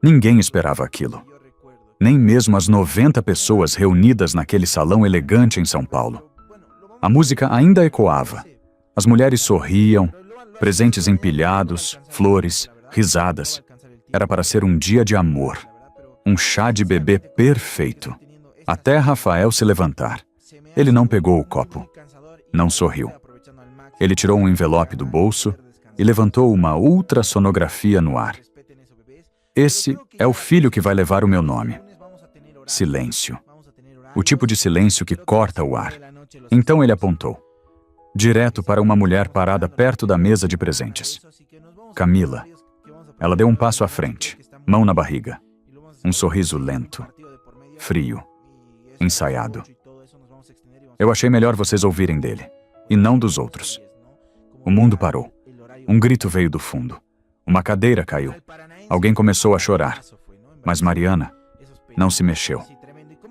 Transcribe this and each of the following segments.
Ninguém esperava aquilo. Nem mesmo as 90 pessoas reunidas naquele salão elegante em São Paulo. A música ainda ecoava. As mulheres sorriam, presentes empilhados, flores, risadas. Era para ser um dia de amor. Um chá de bebê perfeito. Até Rafael se levantar. Ele não pegou o copo. Não sorriu. Ele tirou um envelope do bolso e levantou uma ultrassonografia no ar. Esse é o filho que vai levar o meu nome. Silêncio. O tipo de silêncio que corta o ar. Então ele apontou. Direto para uma mulher parada perto da mesa de presentes. Camila. Ela deu um passo à frente, mão na barriga. Um sorriso lento, frio, ensaiado. Eu achei melhor vocês ouvirem dele, e não dos outros. O mundo parou. Um grito veio do fundo. Uma cadeira caiu. Alguém começou a chorar. Mas Mariana não se mexeu.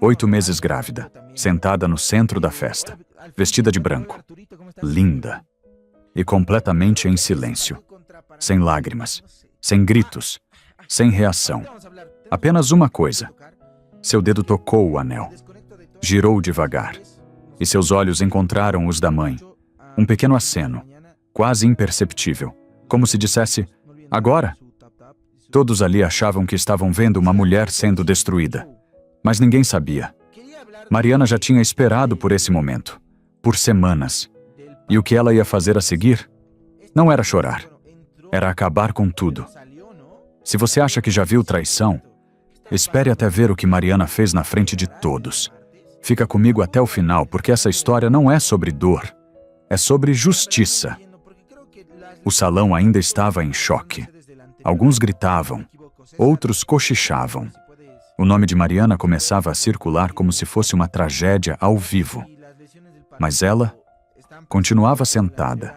8 meses grávida, sentada no centro da festa, vestida de branco, linda e completamente em silêncio, sem lágrimas, sem gritos, sem reação. Apenas uma coisa. Seu dedo tocou o anel. Girou devagar. E seus olhos encontraram os da mãe. Um pequeno aceno, quase imperceptível, como se dissesse, agora. Todos ali achavam que estavam vendo uma mulher sendo destruída. Mas ninguém sabia. Mariana já tinha esperado por esse momento, por semanas. E o que ela ia fazer a seguir? Não era chorar. Era acabar com tudo. Se você acha que já viu traição, espere até ver o que Mariana fez na frente de todos. Fica comigo até o final, porque essa história não é sobre dor. É sobre justiça. O salão ainda estava em choque. Alguns gritavam, outros cochichavam. O nome de Mariana começava a circular como se fosse uma tragédia ao vivo. Mas ela continuava sentada,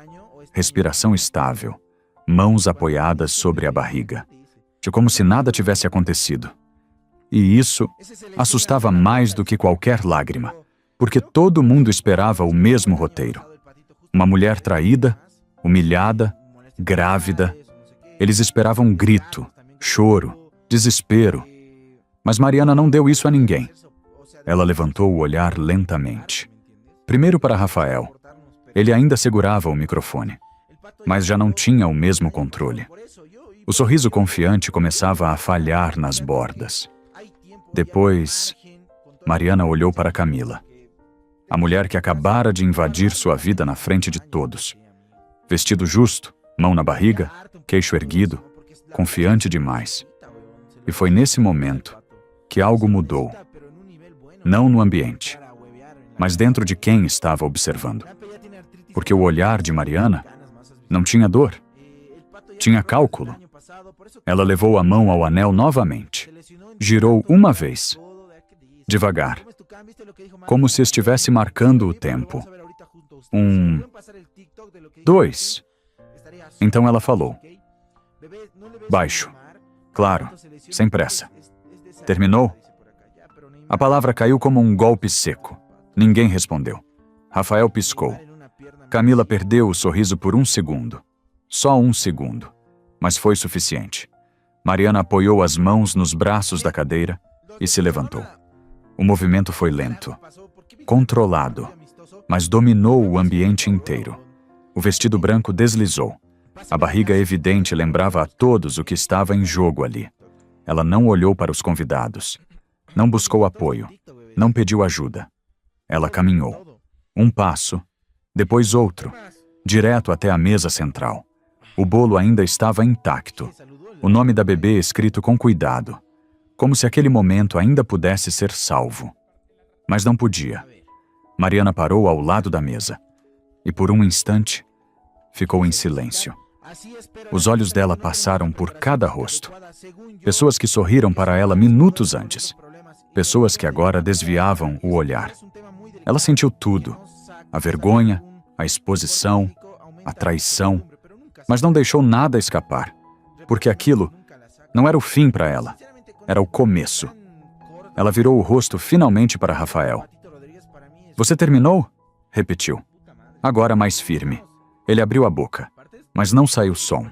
respiração estável, mãos apoiadas sobre a barriga, de como se nada tivesse acontecido. E isso assustava mais do que qualquer lágrima, porque todo mundo esperava o mesmo roteiro. Uma mulher traída, humilhada, grávida. Eles esperavam grito, choro, desespero. Mas Mariana não deu isso a ninguém. Ela levantou o olhar lentamente. Primeiro para Rafael. Ele ainda segurava o microfone, mas já não tinha o mesmo controle. O sorriso confiante começava a falhar nas bordas. Depois, Mariana olhou para Camila, a mulher que acabara de invadir sua vida na frente de todos. Vestido justo, mão na barriga, queixo erguido, confiante demais. E foi nesse momento que algo mudou. Não no ambiente, mas dentro de quem estava observando. Porque o olhar de Mariana não tinha dor, tinha cálculo. Ela levou a mão ao anel novamente. Girou uma vez, devagar, como se estivesse marcando o tempo. 1, 2. Então ela falou. Baixo, claro, sem pressa. Terminou? A palavra caiu como um golpe seco. Ninguém respondeu. Rafael piscou. Camila perdeu o sorriso por 1 segundo. Só 1 segundo. Mas foi suficiente. Mariana apoiou as mãos nos braços da cadeira e se levantou. O movimento foi lento, controlado, mas dominou o ambiente inteiro. O vestido branco deslizou. A barriga evidente lembrava a todos o que estava em jogo ali. Ela não olhou para os convidados. Não buscou apoio. Não pediu ajuda. Ela caminhou. 1 passo, depois outro, direto até a mesa central. O bolo ainda estava intacto. O nome da bebê escrito com cuidado, como se aquele momento ainda pudesse ser salvo. Mas não podia. Mariana parou ao lado da mesa e por um instante ficou em silêncio. Os olhos dela passaram por cada rosto. Pessoas que sorriram para ela minutos antes. Pessoas que agora desviavam o olhar. Ela sentiu tudo. A vergonha, a exposição, a traição. Mas não deixou nada escapar. Porque aquilo não era o fim para ela. Era o começo. Ela virou o rosto finalmente para Rafael. Você terminou? Repetiu. Agora mais firme. Ele abriu a boca, mas não saiu som.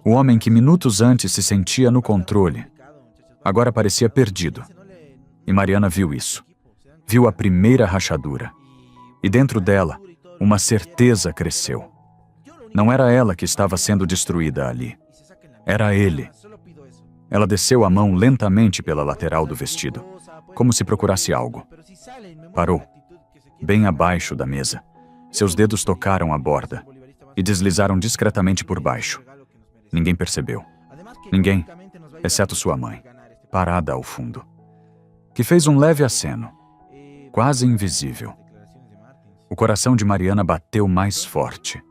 O homem que minutos antes se sentia no controle, agora parecia perdido. E Mariana viu isso. Viu a primeira rachadura. E dentro dela, uma certeza cresceu. Não era ela que estava sendo destruída ali. Era ele. Ela desceu a mão lentamente pela lateral do vestido, como se procurasse algo. Parou, bem abaixo da mesa. Seus dedos tocaram a borda e deslizaram discretamente por baixo. Ninguém percebeu. Ninguém, exceto sua mãe, parada ao fundo, que fez um leve aceno, quase invisível. O coração de Mariana bateu mais forte,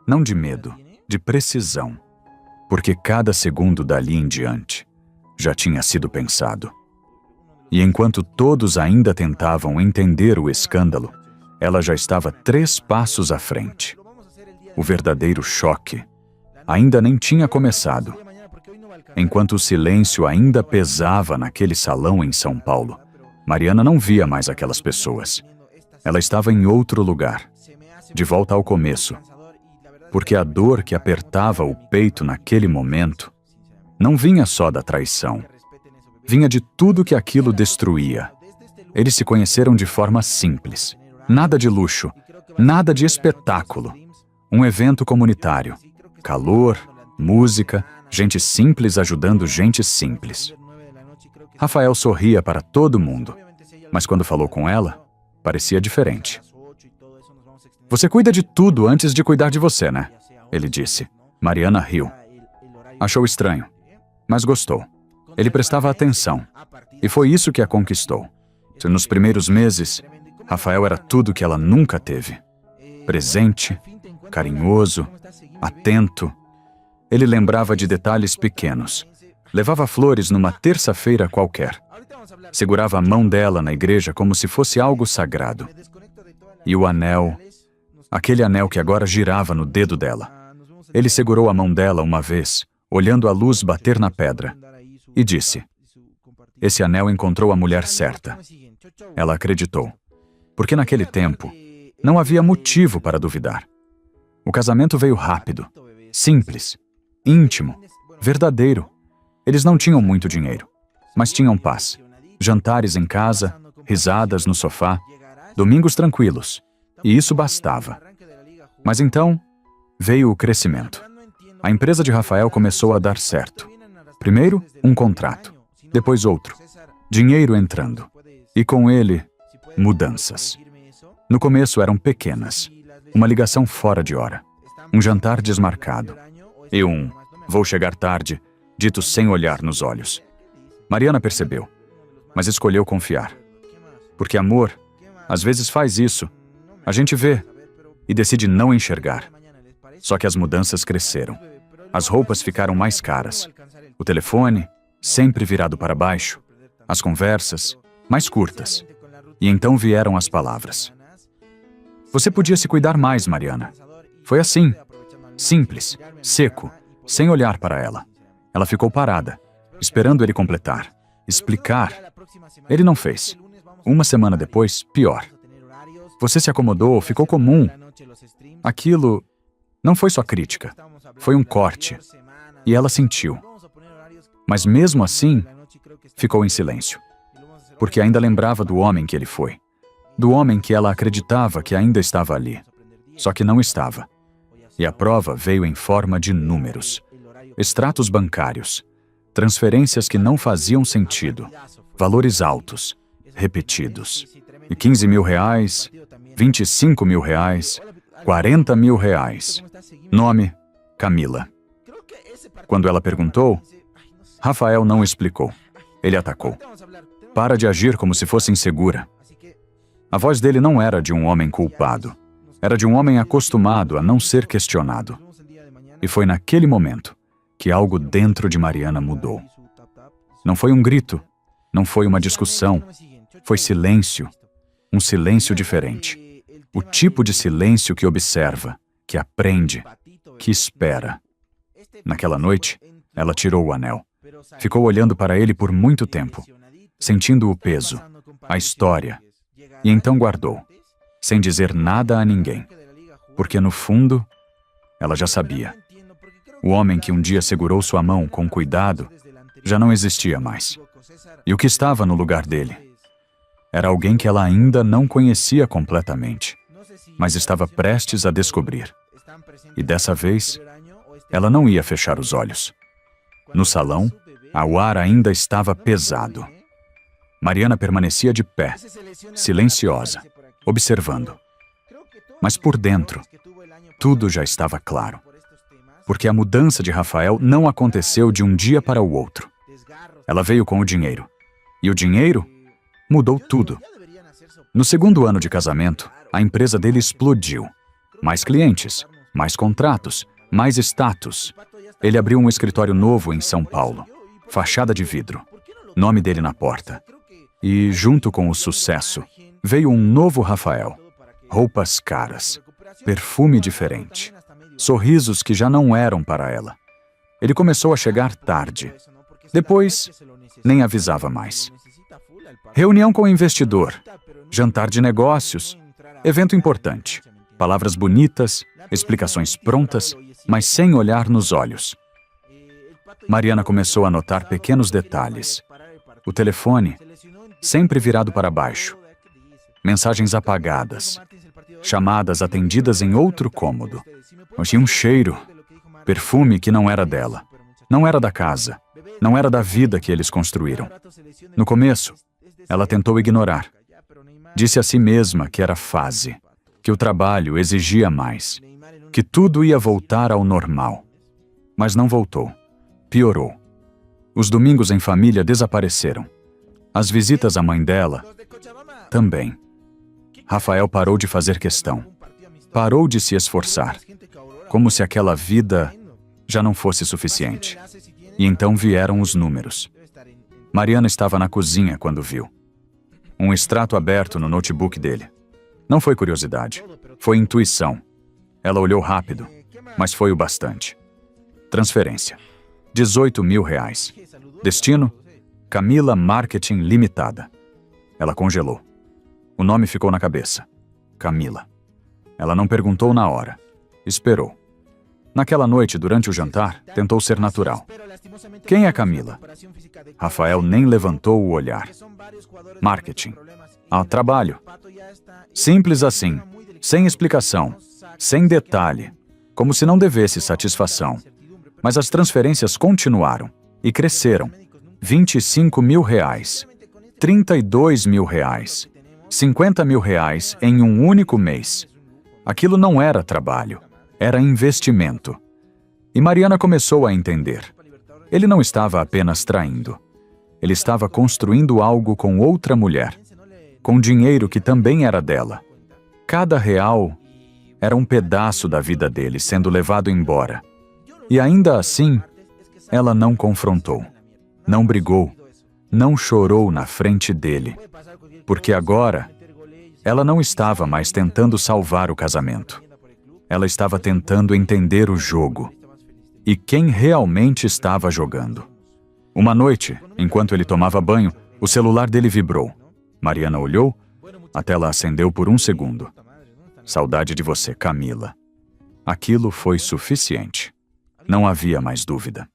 não de medo, de precisão, porque cada segundo dali em diante já tinha sido pensado. E enquanto todos ainda tentavam entender o escândalo, ela já estava 3 passos à frente. O verdadeiro choque ainda nem tinha começado. Enquanto o silêncio ainda pesava naquele salão em São Paulo, Mariana não via mais aquelas pessoas. Ela estava em outro lugar, de volta ao começo, porque a dor que apertava o peito naquele momento não vinha só da traição, vinha de tudo que aquilo destruía. Eles se conheceram de forma simples, nada de luxo, nada de espetáculo. Um evento comunitário, calor, música, gente simples ajudando gente simples. Rafael sorria para todo mundo, mas quando falou com ela, parecia diferente. Você cuida de tudo antes de cuidar de você, né? Ele disse. Mariana riu. Achou estranho, mas gostou. Ele prestava atenção, e foi isso que a conquistou. Nos primeiros meses, Rafael era tudo que ela nunca teve. Presente, carinhoso, atento. Ele lembrava de detalhes pequenos. Levava flores numa terça-feira qualquer. Segurava a mão dela na igreja como se fosse algo sagrado. E o anel, aquele anel que agora girava no dedo dela. Ele segurou a mão dela uma vez, olhando a luz bater na pedra, e disse: esse anel encontrou a mulher certa. Ela acreditou, porque naquele tempo não havia motivo para duvidar. O casamento veio rápido, simples, íntimo, verdadeiro. Eles não tinham muito dinheiro, mas tinham paz. Jantares em casa, risadas no sofá, domingos tranquilos, e isso bastava. Mas então, veio o crescimento. A empresa de Rafael começou a dar certo. Primeiro, um contrato, depois outro, dinheiro entrando, e com ele, mudanças. No começo eram pequenas, uma ligação fora de hora, um jantar desmarcado, e um "vou chegar tarde", dito sem olhar nos olhos. Mariana percebeu, mas escolheu confiar. Porque amor, às vezes faz isso. A gente vê e decide não enxergar. Só que as mudanças cresceram. As roupas ficaram mais caras. O telefone, sempre virado para baixo. As conversas, mais curtas. E então vieram as palavras. Você podia se cuidar mais, Mariana. Foi assim. Simples, seco, sem olhar para ela. Ela ficou parada, esperando ele completar, explicar. Ele não fez. Uma semana depois, pior. Você se acomodou, ficou comum. Aquilo não foi só crítica, foi um corte. E ela sentiu. Mas mesmo assim, ficou em silêncio. Porque ainda lembrava do homem que ele foi. Do homem que ela acreditava que ainda estava ali. Só que não estava. E a prova veio em forma de números. Extratos bancários. Transferências que não faziam sentido. Valores altos, repetidos. E 15 mil reais, 25 mil reais, 40 mil reais. Nome, Camila. Quando ela perguntou, Rafael não explicou. Ele atacou. Para de agir como se fosse insegura. A voz dele não era de um homem culpado. Era de um homem acostumado a não ser questionado. E foi naquele momento que algo dentro de Mariana mudou. Não foi um grito, não foi uma discussão, foi silêncio. Um silêncio diferente. O tipo de silêncio que observa, que aprende, que espera. Naquela noite, ela tirou o anel. Ficou olhando para ele por muito tempo, sentindo o peso, a história, e então guardou, sem dizer nada a ninguém, porque no fundo, ela já sabia. O homem que um dia segurou sua mão com cuidado já não existia mais. E o que estava no lugar dele? Era alguém que ela ainda não conhecia completamente, mas estava prestes a descobrir. E dessa vez, ela não ia fechar os olhos. No salão, o ar ainda estava pesado. Mariana permanecia de pé, silenciosa, observando. Mas por dentro, tudo já estava claro. Porque a mudança de Rafael não aconteceu de um dia para o outro. Ela veio com o dinheiro. E o dinheiro mudou tudo. No segundo ano de casamento, a empresa dele explodiu. Mais clientes, mais contratos, mais status. Ele abriu um escritório novo em São Paulo. Fachada de vidro. Nome dele na porta. E, junto com o sucesso, veio um novo Rafael. Roupas caras. Perfume diferente. Sorrisos que já não eram para ela. Ele começou a chegar tarde. Depois, nem avisava mais. Reunião com o investidor. Jantar de negócios. Evento importante. Palavras bonitas, explicações prontas, mas sem olhar nos olhos. Mariana começou a notar pequenos detalhes. O telefone, sempre virado para baixo. Mensagens apagadas. Chamadas atendidas em outro cômodo. Tinha um cheiro. Perfume que não era dela. Não era da casa. Não era da vida que eles construíram. No começo, ela tentou ignorar. Disse a si mesma que era fase. Que o trabalho exigia mais. Que tudo ia voltar ao normal. Mas não voltou. Piorou. Os domingos em família desapareceram. As visitas à mãe dela também. Rafael parou de fazer questão. Parou de se esforçar. Como se aquela vida já não fosse suficiente. E então vieram os números. Mariana estava na cozinha quando viu. Um extrato aberto no notebook dele. Não foi curiosidade. Foi intuição. Ela olhou rápido, mas foi o bastante. Transferência. R$18.000. Destino? Camila Marketing Limitada. Ela congelou. O nome ficou na cabeça. Camila. Ela não perguntou na hora. Esperou. Naquela noite, durante o jantar, tentou ser natural. Quem é Camila? Rafael nem levantou o olhar. Marketing. Trabalho. Simples assim, sem explicação, sem detalhe, como se não devesse satisfação. Mas as transferências continuaram e cresceram. R$25.000, R$32.000, R$50.000 em um único mês. Aquilo não era trabalho, era investimento. E Mariana começou a entender. Ele não estava apenas traindo. Ele estava construindo algo com outra mulher, com dinheiro que também era dela. Cada real era um pedaço da vida dele sendo levado embora. E ainda assim, ela não confrontou, não brigou, não chorou na frente dele. Porque agora, ela não estava mais tentando salvar o casamento. Ela estava tentando entender o jogo. E quem realmente estava jogando. Uma noite, enquanto ele tomava banho, o celular dele vibrou. Mariana olhou, a tela acendeu por um segundo. Saudade de você, Camila. Aquilo foi suficiente. Não havia mais dúvida.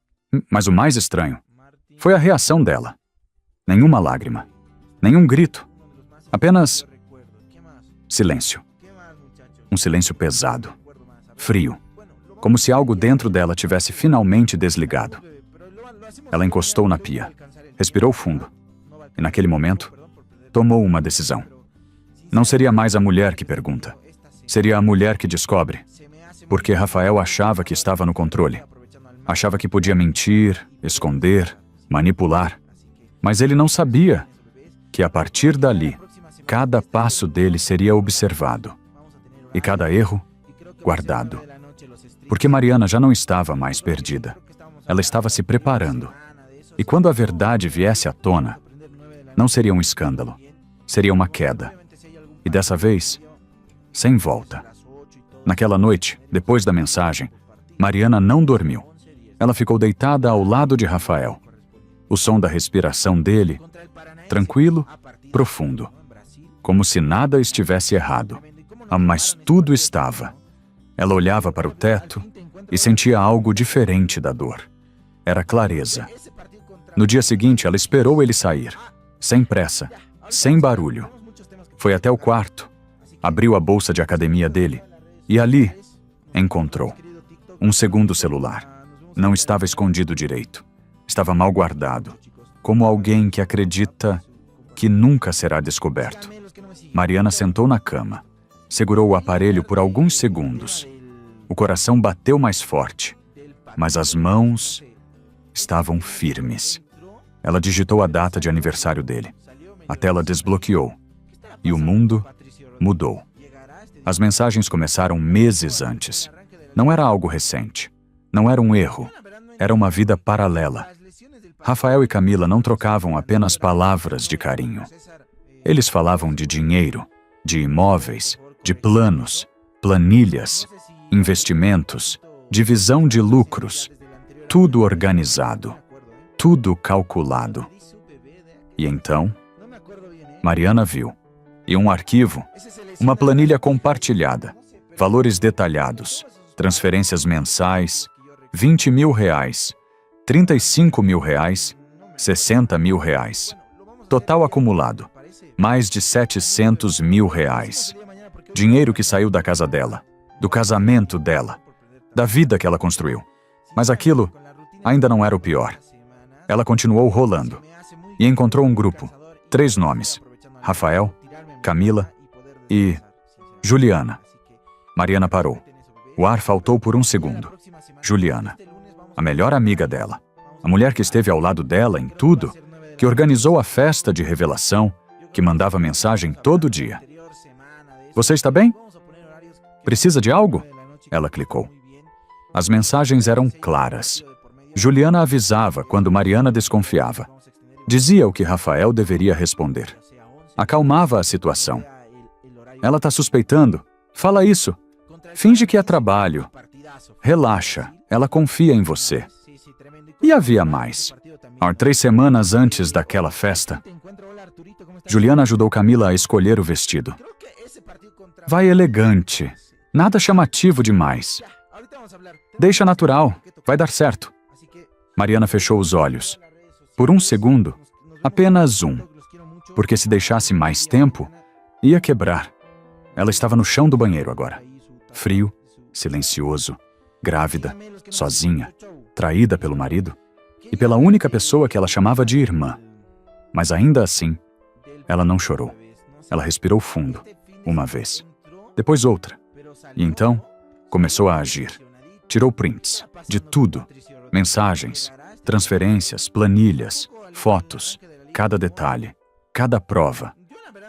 Mas o mais estranho foi a reação dela. Nenhuma lágrima, nenhum grito. Apenas silêncio. Um silêncio pesado, frio, como se algo dentro dela tivesse finalmente desligado. Ela encostou na pia, respirou fundo, e naquele momento, tomou uma decisão. Não seria mais a mulher que pergunta, seria a mulher que descobre, porque Rafael achava que estava no controle. Achava que podia mentir, esconder, manipular, mas ele não sabia que a partir dali, cada passo dele seria observado, e cada erro, guardado. Porque Mariana já não estava mais perdida. Ela estava se preparando. E quando a verdade viesse à tona, não seria um escândalo, seria uma queda. E dessa vez, sem volta. Naquela noite, depois da mensagem, Mariana não dormiu. Ela ficou deitada ao lado de Rafael. O som da respiração dele, tranquilo, profundo. Como se nada estivesse errado. Mas tudo estava. Ela olhava para o teto e sentia algo diferente da dor. Era clareza. No dia seguinte, ela esperou ele sair, sem pressa, sem barulho. Foi até o quarto, abriu a bolsa de academia dele e ali encontrou um segundo celular. Não estava escondido direito. Estava mal guardado, como alguém que acredita que nunca será descoberto. Mariana sentou na cama, segurou o aparelho por alguns segundos. O coração bateu mais forte, mas as mãos estavam firmes. Ela digitou a data de aniversário dele. A tela desbloqueou e o mundo mudou. As mensagens começaram meses antes. Não era algo recente. Não era um erro. Era uma vida paralela. Rafael e Camila não trocavam apenas palavras de carinho. Eles falavam de dinheiro, de imóveis, de planos, planilhas, investimentos, divisão de lucros. Tudo organizado. Tudo calculado. E então, Mariana viu. E um arquivo, uma planilha compartilhada, valores detalhados, transferências mensais, R$20 mil, R$35 mil, R$60 mil. Total acumulado, mais de R$700 mil. Dinheiro que saiu da casa dela, do casamento dela, da vida que ela construiu. Mas aquilo ainda não era o pior. Ela continuou rolando e encontrou um grupo, 3 nomes: Rafael, Camila e Juliana. Mariana parou. O ar faltou por um segundo. Juliana, a melhor amiga dela, a mulher que esteve ao lado dela em tudo, que organizou a festa de revelação, que mandava mensagem todo dia. Você está bem? Precisa de algo? Ela clicou. As mensagens eram claras. Juliana avisava quando Mariana desconfiava. Dizia o que Rafael deveria responder. Acalmava a situação. Ela está suspeitando? Fala isso. Finge que é trabalho. Relaxa, ela confia em você. E havia mais. 3 semanas antes daquela festa, Juliana ajudou Camila a escolher o vestido. Vai elegante, nada chamativo demais. Deixa natural, vai dar certo. Mariana fechou os olhos. Por um segundo, apenas um. Porque se deixasse mais tempo, ia quebrar. Ela estava no chão do banheiro agora. Frio, silencioso, grávida, sozinha, traída pelo marido e pela única pessoa que ela chamava de irmã. Mas ainda assim, ela não chorou. Ela respirou fundo, uma vez, depois outra. E então, começou a agir. Tirou prints de tudo, mensagens, transferências, planilhas, fotos, cada detalhe, cada prova.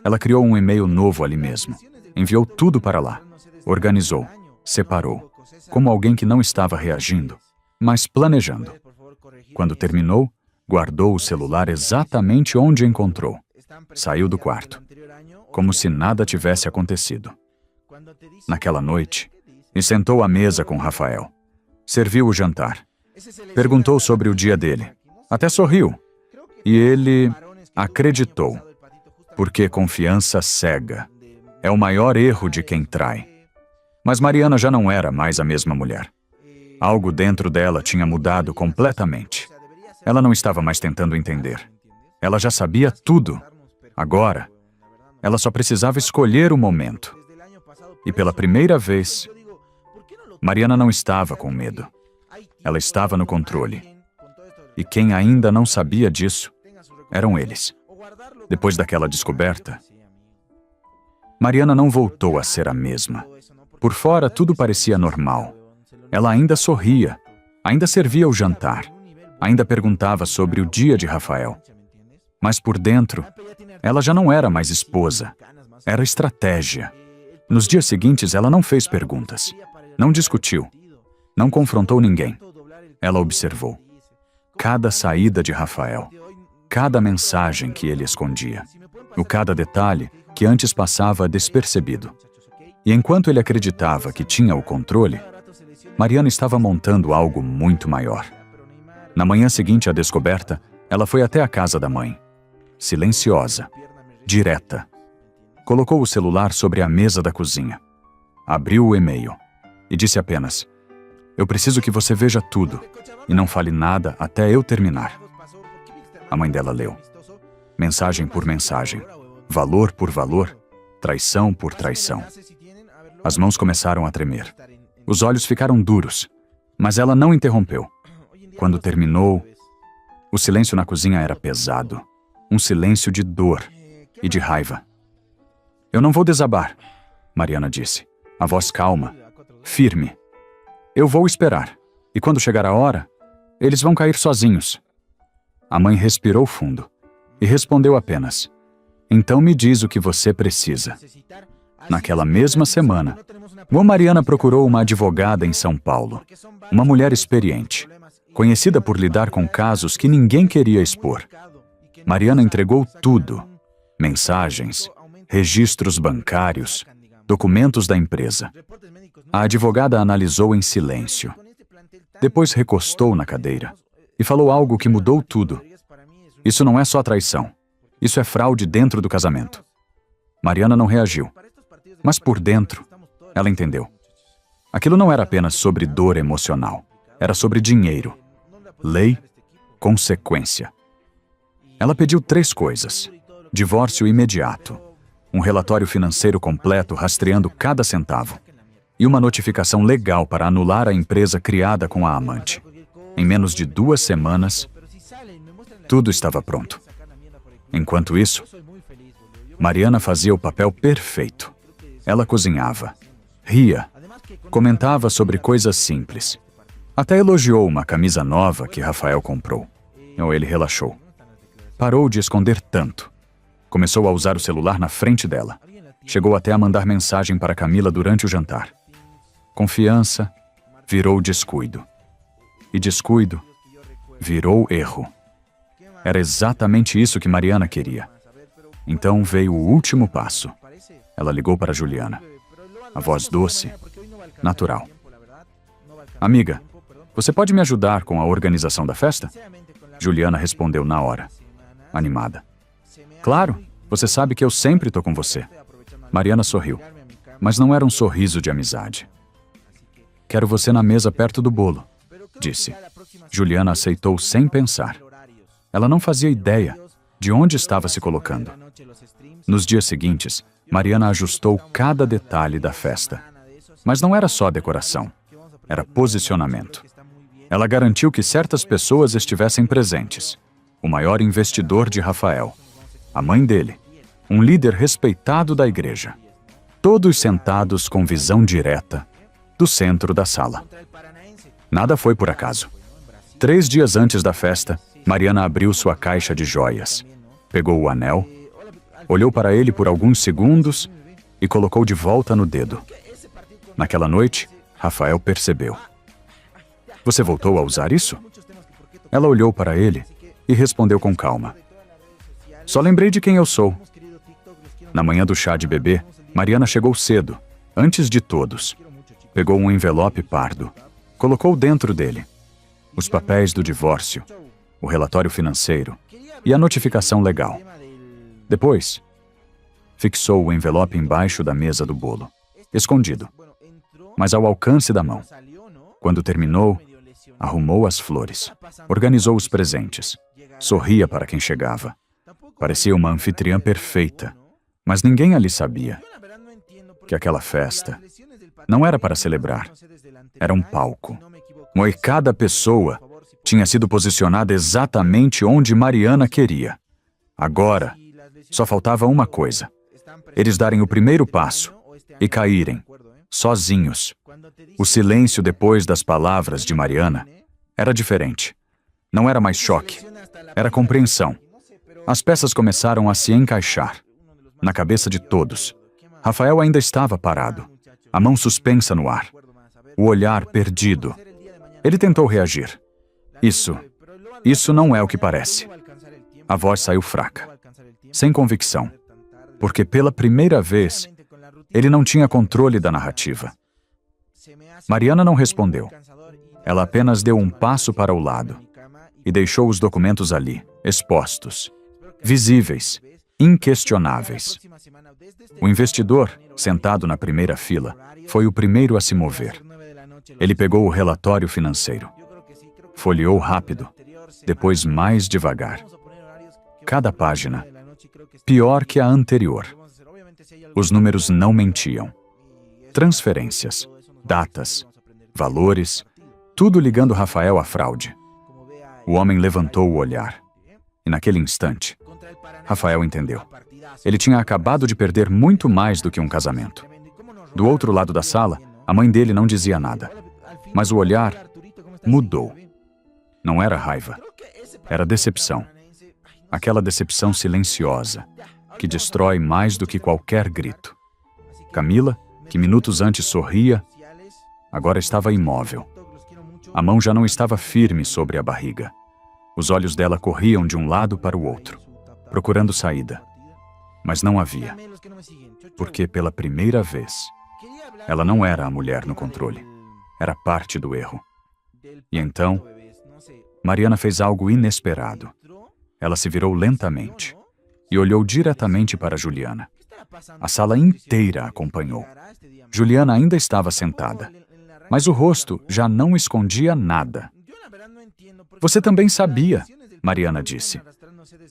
Ela criou um e-mail novo ali mesmo. Enviou tudo para lá. Organizou, separou, como alguém que não estava reagindo, mas planejando. Quando terminou, guardou o celular exatamente onde encontrou. Saiu do quarto, como se nada tivesse acontecido. Naquela noite, e sentou à mesa com Rafael. Serviu o jantar. Perguntou sobre o dia dele. Até sorriu. E ele acreditou. Porque confiança cega é o maior erro de quem trai. Mas Mariana já não era mais a mesma mulher. Algo dentro dela tinha mudado completamente. Ela não estava mais tentando entender. Ela já sabia tudo. Agora, ela só precisava escolher o momento. E pela primeira vez, Mariana não estava com medo. Ela estava no controle. E quem ainda não sabia disso eram eles. Depois daquela descoberta, Mariana não voltou a ser a mesma. Por fora, tudo parecia normal. Ela ainda sorria, ainda servia o jantar, ainda perguntava sobre o dia de Rafael. Mas por dentro, ela já não era mais esposa. Era estratégia. Nos dias seguintes, ela não fez perguntas, não discutiu, não confrontou ninguém. Ela observou cada saída de Rafael, cada mensagem que ele escondia, o cada detalhe que antes passava despercebido. E enquanto ele acreditava que tinha o controle, Mariana estava montando algo muito maior. Na manhã seguinte à descoberta, ela foi até a casa da mãe. Silenciosa, direta. Colocou o celular sobre a mesa da cozinha. Abriu o e-mail e disse apenas: "Eu preciso que você veja tudo e não fale nada até eu terminar." A mãe dela leu. Mensagem por mensagem. Valor por valor. Traição por traição. As mãos começaram a tremer. Os olhos ficaram duros. Mas ela não interrompeu. Quando terminou, o silêncio na cozinha era pesado. Um silêncio de dor e de raiva. Eu não vou desabar, Mariana disse. A voz calma, firme. Eu vou esperar. E quando chegar a hora, eles vão cair sozinhos. A mãe respirou fundo e respondeu apenas: então me diz o que você precisa. Naquela mesma semana, Mariana procurou uma advogada em São Paulo. Uma mulher experiente, conhecida por lidar com casos que ninguém queria expor. Mariana entregou tudo: mensagens, registros bancários, documentos da empresa. A advogada analisou em silêncio. Depois recostou na cadeira e falou algo que mudou tudo. Isso não é só traição. Isso é fraude dentro do casamento. Mariana não reagiu. Mas por dentro, ela entendeu. Aquilo não era apenas sobre dor emocional. Era sobre dinheiro, lei, consequência. Ela pediu 3 coisas: divórcio imediato, um relatório financeiro completo rastreando cada centavo e uma notificação legal para anular a empresa criada com a amante. Em menos de 2 semanas, tudo estava pronto. Enquanto isso, Mariana fazia o papel perfeito. Ela cozinhava, ria, comentava sobre coisas simples. Até elogiou uma camisa nova que Rafael comprou. Ele relaxou. Parou de esconder tanto. Começou a usar o celular na frente dela. Chegou até a mandar mensagem para Camila durante o jantar. Confiança virou descuido. E descuido virou erro. Era exatamente isso que Mariana queria. Então veio o último passo. Ela ligou para Juliana. A voz doce, natural. Amiga, você pode me ajudar com a organização da festa? Juliana respondeu na hora, animada. Claro, você sabe que eu sempre estou com você. Mariana sorriu, mas não era um sorriso de amizade. Quero você na mesa perto do bolo, disse. Juliana aceitou sem pensar. Ela não fazia ideia de onde estava se colocando. Nos dias seguintes, Mariana ajustou cada detalhe da festa. Mas não era só decoração, era posicionamento. Ela garantiu que certas pessoas estivessem presentes. O maior investidor de Rafael, a mãe dele, um líder respeitado da igreja. Todos sentados com visão direta do centro da sala. Nada foi por acaso. 3 dias antes da festa, Mariana abriu sua caixa de joias, pegou o anel, olhou para ele por alguns segundos e colocou de volta no dedo. Naquela noite, Rafael percebeu. Você voltou a usar isso? Ela olhou para ele e respondeu com calma. Só lembrei de quem eu sou. Na manhã do chá de bebê, Mariana chegou cedo, antes de todos. Pegou um envelope pardo, colocou dentro dele os papéis do divórcio, o relatório financeiro e a notificação legal. Depois, fixou o envelope embaixo da mesa do bolo, escondido, mas ao alcance da mão. Quando terminou, arrumou as flores, organizou os presentes, sorria para quem chegava. Parecia uma anfitriã perfeita, mas ninguém ali sabia que aquela festa não era para celebrar, era um palco. E cada pessoa tinha sido posicionada exatamente onde Mariana queria. Agora, só faltava uma coisa: eles darem o primeiro passo e caírem, sozinhos. O silêncio depois das palavras de Mariana era diferente. Não era mais choque, era compreensão. As peças começaram a se encaixar. Na cabeça de todos, Rafael ainda estava parado, a mão suspensa no ar, o olhar perdido. Ele tentou reagir. Isso não é o que parece. A voz saiu fraca, sem convicção, porque pela primeira vez, ele não tinha controle da narrativa. Mariana não respondeu. Ela apenas deu um passo para o lado e deixou os documentos ali, expostos, visíveis, inquestionáveis. O investidor, sentado na primeira fila, foi o primeiro a se mover. Ele pegou o relatório financeiro, folheou rápido, depois mais devagar. cada página, pior que a anterior. Os números não mentiam. Transferências, datas, valores, tudo ligando Rafael à fraude. O homem levantou o olhar. E naquele instante, Rafael entendeu. Ele tinha acabado de perder muito mais do que um casamento. Do outro lado da sala, a mãe dele não dizia nada. Mas o olhar mudou. Não era raiva. Era decepção. Aquela decepção silenciosa, que destrói mais do que qualquer grito. Camila, que minutos antes sorria, agora estava imóvel. A mão já não estava firme sobre a barriga. Os olhos dela corriam de um lado para o outro, procurando saída. Mas não havia. Porque pela primeira vez, ela não era a mulher no controle. Era parte do erro. E então, Mariana fez algo inesperado. Ela se virou lentamente e olhou diretamente para Juliana. A sala inteira a acompanhou. Juliana ainda estava sentada, mas o rosto já não escondia nada. Você também sabia, Mariana disse.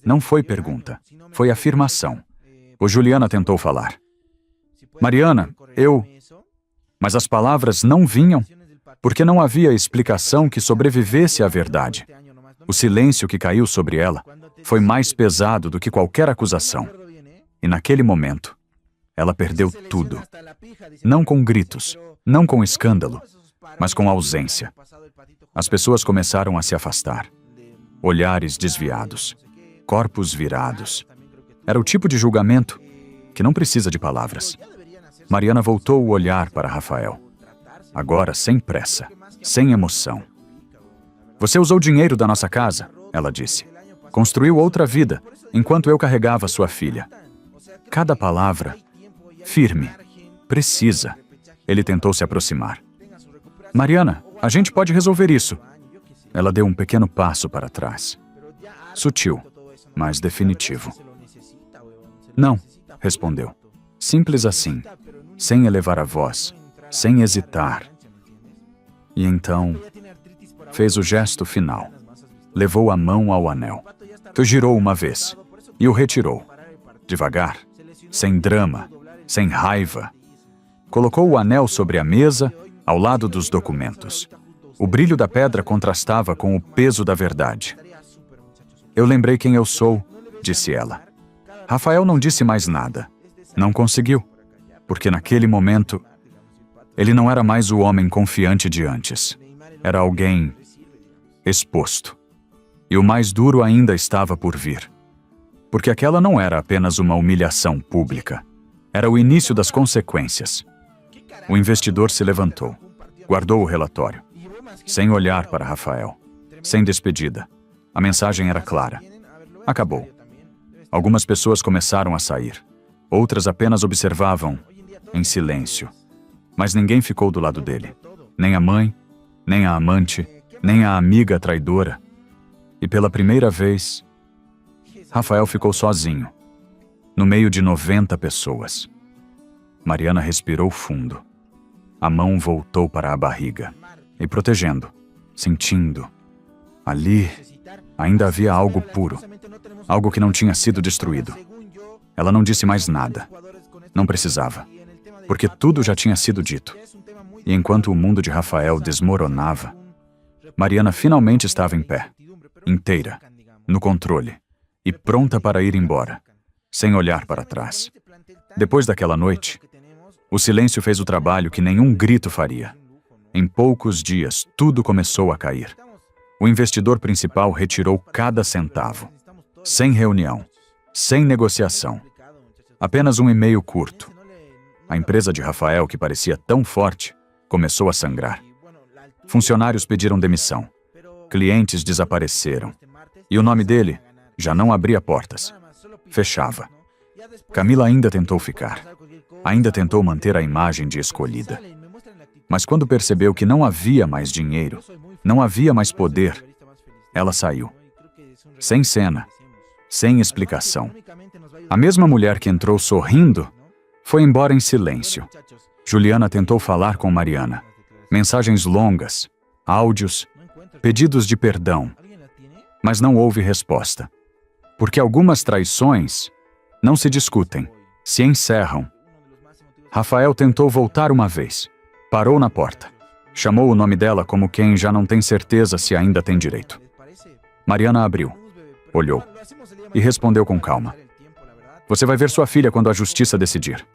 Não foi pergunta, foi afirmação. O Juliana tentou falar. Mariana, Mas as palavras não vinham, porque não havia explicação que sobrevivesse à verdade. O silêncio que caiu sobre ela foi mais pesado do que qualquer acusação. E naquele momento, ela perdeu tudo. Não com gritos, não com escândalo, mas com ausência. As pessoas começaram a se afastar. Olhares desviados, corpos virados. Era o tipo de julgamento que não precisa de palavras. Mariana voltou o olhar para Rafael. Agora sem pressa, sem emoção. Você usou dinheiro da nossa casa, ela disse. Construiu outra vida, enquanto eu carregava sua filha. Cada palavra, firme, precisa. Ele tentou se aproximar. Mariana, a gente pode resolver isso. Ela deu um pequeno passo para trás. Sutil, mas definitivo. Não, respondeu. Simples assim, sem elevar a voz, sem hesitar. E então, fez o gesto final. Levou a mão ao anel. Girou uma vez e o retirou. Devagar, sem drama, sem raiva. Colocou o anel sobre a mesa, ao lado dos documentos. O brilho da pedra contrastava com o peso da verdade. Eu lembrei quem eu sou, disse ela. Rafael não disse mais nada. Não conseguiu, porque naquele momento, ele não era mais o homem confiante de antes. Era alguém exposto. E o mais duro ainda estava por vir. Porque aquela não era apenas uma humilhação pública. Era o início das consequências. O investidor se levantou, guardou o relatório, sem olhar para Rafael, sem despedida. A mensagem era clara. Acabou. Algumas pessoas começaram a sair. Outras apenas observavam, em silêncio. Mas ninguém ficou do lado dele. Nem a mãe, nem a amante, nem a amiga traidora. E pela primeira vez, Rafael ficou sozinho, no meio de 90 pessoas. Mariana respirou fundo. A mão voltou para a barriga. E protegendo, sentindo. Ali, ainda havia algo puro. Algo que não tinha sido destruído. Ela não disse mais nada. Não precisava. Porque tudo já tinha sido dito. E enquanto o mundo de Rafael desmoronava, Mariana finalmente estava em pé. Inteira, no controle, e pronta para ir embora, sem olhar para trás. Depois daquela noite, o silêncio fez o trabalho que nenhum grito faria. Em poucos dias, tudo começou a cair. O investidor principal retirou cada centavo. Sem reunião, sem negociação. Apenas um e-mail curto. A empresa de Rafael, que parecia tão forte, começou a sangrar. Funcionários pediram demissão. Clientes desapareceram. E o nome dele já não abria portas. Fechava. Camila ainda tentou ficar. Ainda tentou manter a imagem de escolhida. Mas quando percebeu que não havia mais dinheiro, não havia mais poder, ela saiu. Sem cena, sem explicação. A mesma mulher que entrou sorrindo, foi embora em silêncio. Juliana tentou falar com Mariana. Mensagens longas, áudios, pedidos de perdão. Mas não houve resposta. Porque algumas traições não se discutem, se encerram. Rafael tentou voltar uma vez. Parou na porta. Chamou o nome dela como quem já não tem certeza se ainda tem direito. Mariana abriu, olhou e respondeu com calma. Você vai ver sua filha quando a justiça decidir.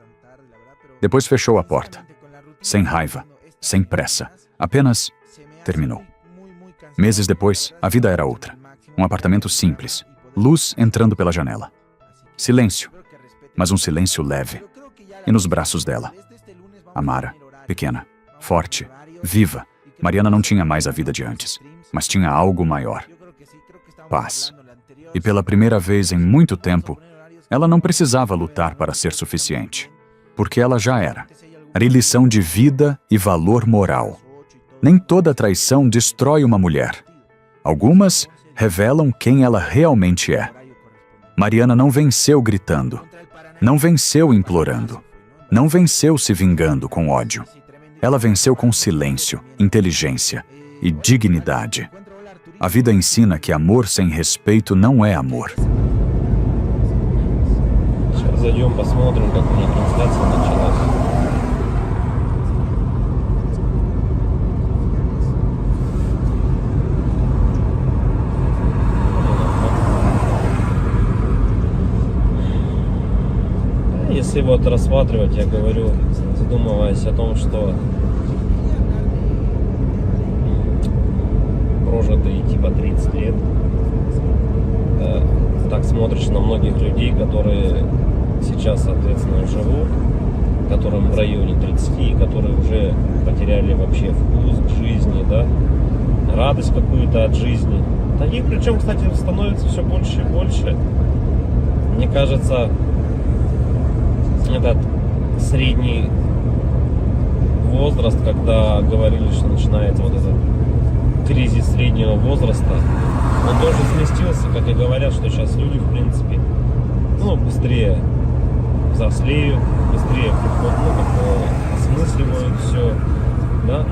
Depois fechou a porta. Sem raiva, sem pressa, apenas terminou. Meses depois, a vida era outra. Um apartamento simples, luz entrando pela janela. Silêncio, mas um silêncio leve. E nos braços dela, Amara, pequena, forte, viva. Mariana não tinha mais a vida de antes, mas tinha algo maior. Paz. E pela primeira vez em muito tempo, ela não precisava lutar para ser suficiente, porque ela já era. Era lição de vida e valor moral. Nem toda traição destrói uma mulher. Algumas revelam quem ela realmente é. Mariana não venceu gritando, não venceu implorando, não venceu se vingando com ódio. Ela venceu com silêncio, inteligência e dignidade. A vida ensina que amor sem respeito não é amor. Сейчас зайдем, посмотрим, как у них трансляция началась. Если вот рассматривать, я говорю, задумываясь о том, что прожитые типа 30 лет, так смотришь на многих людей, которые сейчас, соответственно, живут, которым в районе 30, которые уже потеряли вообще вкус к жизни, да, радость какую-то от жизни. Таких, причем, кстати, становится все больше и больше. Мне кажется, этот средний возраст, когда говорили, что начинается вот этот кризис среднего возраста, он тоже сместился, как и говорят, что сейчас люди, в принципе, быстрее взрослеют, быстрее осмысливают все, да,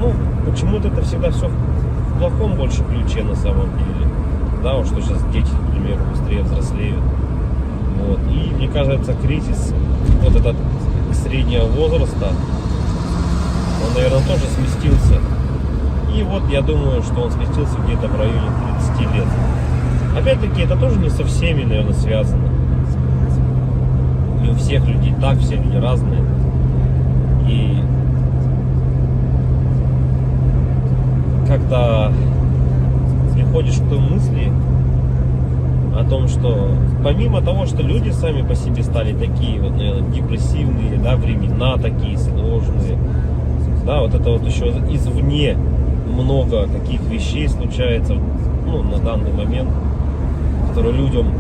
почему-то это всегда все в плохом больше ключе на самом деле, да, вот что сейчас дети, к примеру, быстрее взрослеют, вот, и мне кажется, кризис вот этот среднего возраста, он, наверное, тоже сместился. И вот я думаю, что он сместился где-то в районе 30 лет. Опять-таки, это тоже не со всеми, наверное, связано. Не у всех людей так, все люди разные. И когда приходишь к той мысли о том, что помимо того, что люди сами по себе стали такие вот, наверное, депрессивные, да, времена такие сложные, да, вот это вот еще извне много каких вещей случается, на данный момент, которые людям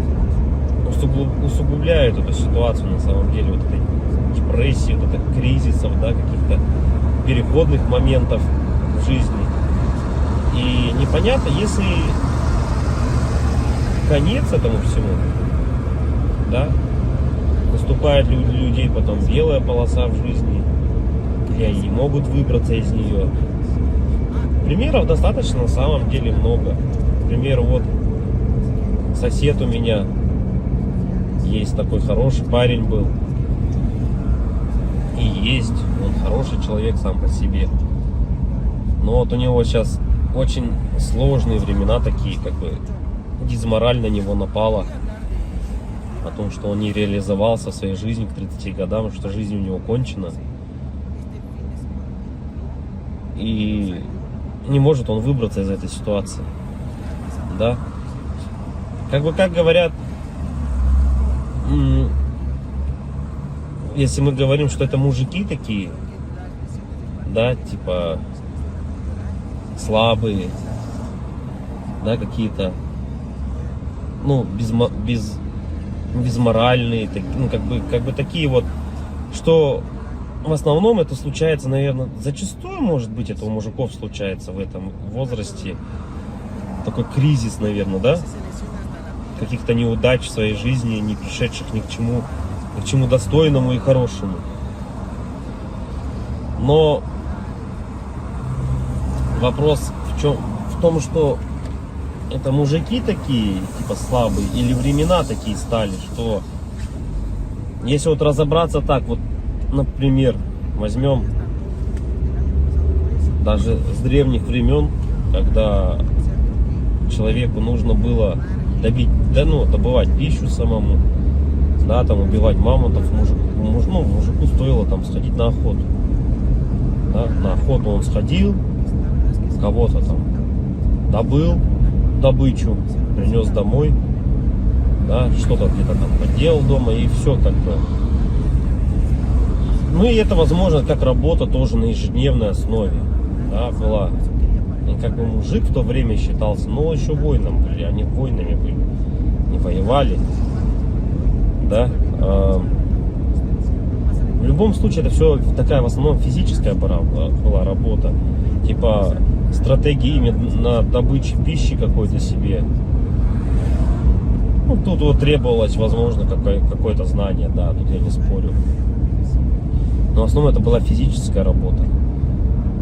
усугубляют эту ситуацию на самом деле, вот этой депрессии, вот этих кризисов, да, каких-то переходных моментов в жизни. И непонятно, если конец этому всему, да, наступает у людей потом белая полоса в жизни, и они не могут выбраться из нее. Примеров достаточно на самом деле много. К примеру, вот сосед у меня есть такой хороший парень был. И есть, он хороший человек сам по себе. Но вот у него сейчас очень сложные времена такие, как бы дизмораль на него напала. О том, что он не реализовался в своей жизни к 30 годам, что жизнь у него кончена. И не может он выбраться из этой ситуации. Да? Как говорят, если мы говорим, что это мужики такие, да, типа слабые, да, какие-то, безморальные, как бы такие вот, что в основном это случается, наверное, зачастую, может быть, это у мужиков случается в этом возрасте, такой кризис, наверное, да, каких-то неудач в своей жизни, не пришедших ни к чему достойному и хорошему. Но вопрос в том, что это мужики такие, типа слабые, или времена такие стали, что если вот разобраться так, вот, например, возьмем даже с древних времен, когда человеку нужно было добывать пищу самому, да, там убивать мамонтов, мужику стоило там сходить на охоту. Да, на охоту он сходил, кого-то там добыл добычу, принес домой, да, что-то где-то там поделал дома, и все как бы. Ну и это возможно как работа тоже на ежедневной основе, да, была. И как бы мужик в то время считался, но еще воином были, они воинами были, не воевали, да. В любом случае это все такая в основном физическая была работа, типа стратегии именно добычи пищи какой-то себе. Ну, тут вот требовалось, возможно, какое-то знание, да, тут я не спорю. Но в основном это была физическая работа.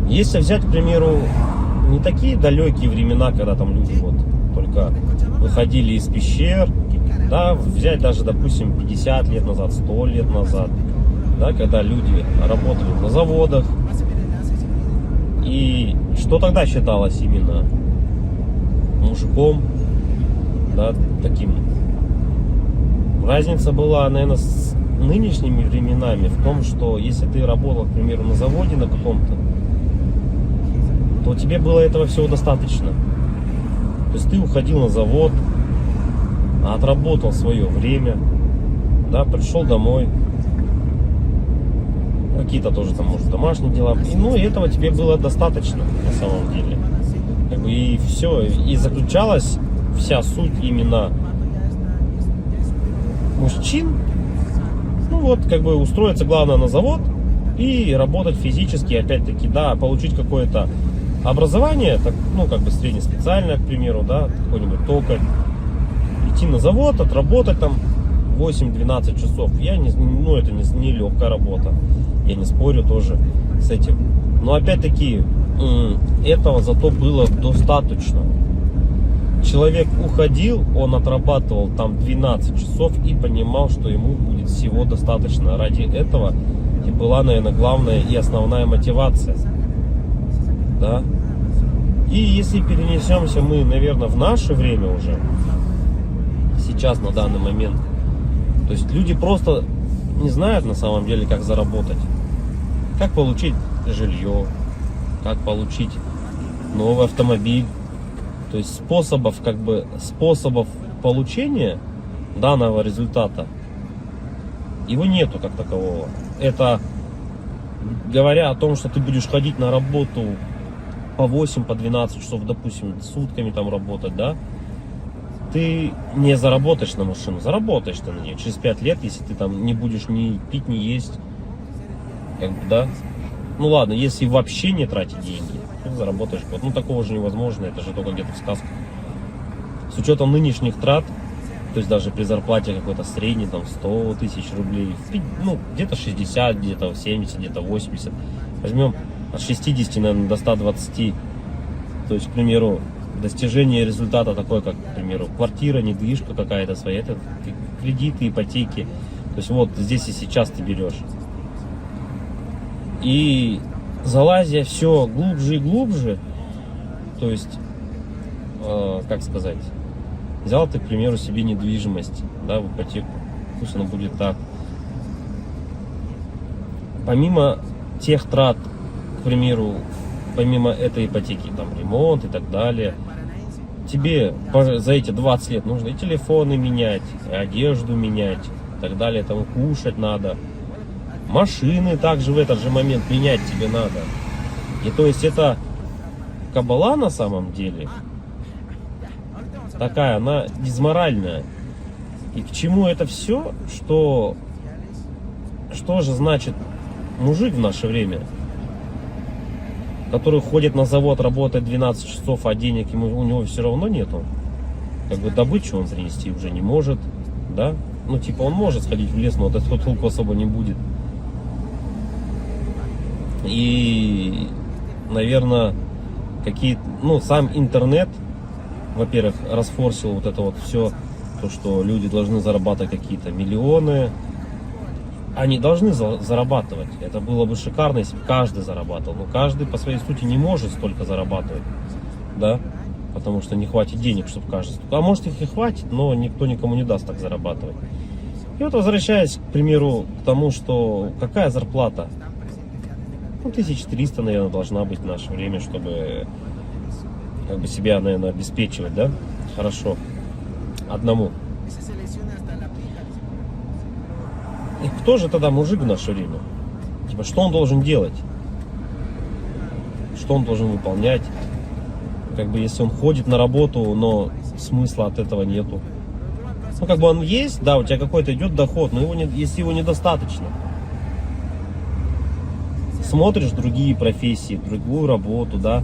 Если взять, к примеру, не такие далекие времена, когда там люди вот только выходили из пещер, да, взять даже, допустим, 50 лет назад, 100 лет назад, да, когда люди работали на заводах, и что тогда считалось именно мужиком, да, таким. Разница была, наверное, с нынешними временами в том, что если ты работал, к примеру, на заводе на каком-то, то тебе было этого всего достаточно. То есть ты уходил на завод, отработал свое время, да, пришел домой, какие-то тоже там, может, домашние дела, и этого тебе было достаточно на самом деле. Как бы и все, и заключалась вся суть именно мужчин, ну вот, как бы устроиться главное на завод и работать физически, опять-таки, да, получить какое-то образование, так, ну, как бы среднеспециальное, к примеру, да, какой-нибудь токарь, идти на завод, отработать там 8-12 часов, это не легкая работа, я не спорю тоже с этим, но опять-таки этого зато было достаточно. Человек уходил, он отрабатывал там 12 часов и понимал, что ему будет всего достаточно. Ради этого и была, наверное, главная и основная мотивация. Да? И если перенесемся мы, наверное, в наше время уже, сейчас, на данный момент, то есть люди просто не знают на самом деле, как заработать. Как получить жилье, как получить новый автомобиль. То есть способов получения данного результата его нету как такового. Это говоря о том, что ты будешь ходить на работу по 8, по 12 часов, допустим, сутками там работать, да, ты не заработаешь на машину, заработаешь ты на нее через 5 лет, если ты там не будешь ни пить, ни есть, как бы, да. Ну ладно, если вообще не тратить деньги, ты заработаешь год. Ну такого же невозможно, это же только где-то в сказках. С учетом нынешних трат, то есть даже при зарплате какой-то средней, там 100 тысяч рублей, ну где-то 60, где-то 70, где-то 80. Возьмем от 60, наверное, до 120. То есть, к примеру, достижение результата такой, как, к примеру, квартира, недвижка какая-то своя, это кредиты, ипотеки. То есть вот здесь и сейчас ты берешь. И залазя все глубже и глубже, то есть, как сказать, взял ты, к примеру, себе недвижимость, да, в ипотеку, пусть она будет так. Помимо тех трат, к примеру, помимо этой ипотеки, там, ремонт и так далее, тебе за эти 20 лет нужно и телефоны менять, и одежду менять, и так далее, там, кушать надо. Машины также в этот же момент менять тебе надо. И то есть это кабала на самом деле такая, она дизморальная. И к чему это все? Что же значит мужик в наше время, который ходит на завод, работает 12 часов, а денег у него все равно нету. Как бы добычу он принести уже не может, да? Ну типа он может сходить в лес, но от этого толку особо не будет. И, наверное, сам интернет во-первых, расфорсил вот это вот все, то, что люди должны зарабатывать какие-то миллионы. Они должны зарабатывать. Это было бы шикарно, если бы каждый зарабатывал. Но каждый по своей сути не может столько зарабатывать, да, потому что не хватит денег, чтобы каждый. А может их и хватит, но никто никому не даст так зарабатывать. И вот возвращаясь, к примеру, к тому, что какая зарплата? Ну, 1300, наверное, должна быть в наше время, чтобы как бы себя, наверное, обеспечивать, да? Хорошо. Одному. И кто же тогда мужик в наше время? Типа, что он должен делать? Что он должен выполнять? Как бы, если он ходит на работу, но смысла от этого нету. Ну, как бы он есть, да, у тебя какой-то идет доход, но если его недостаточно. Смотришь другие профессии, другую работу, да,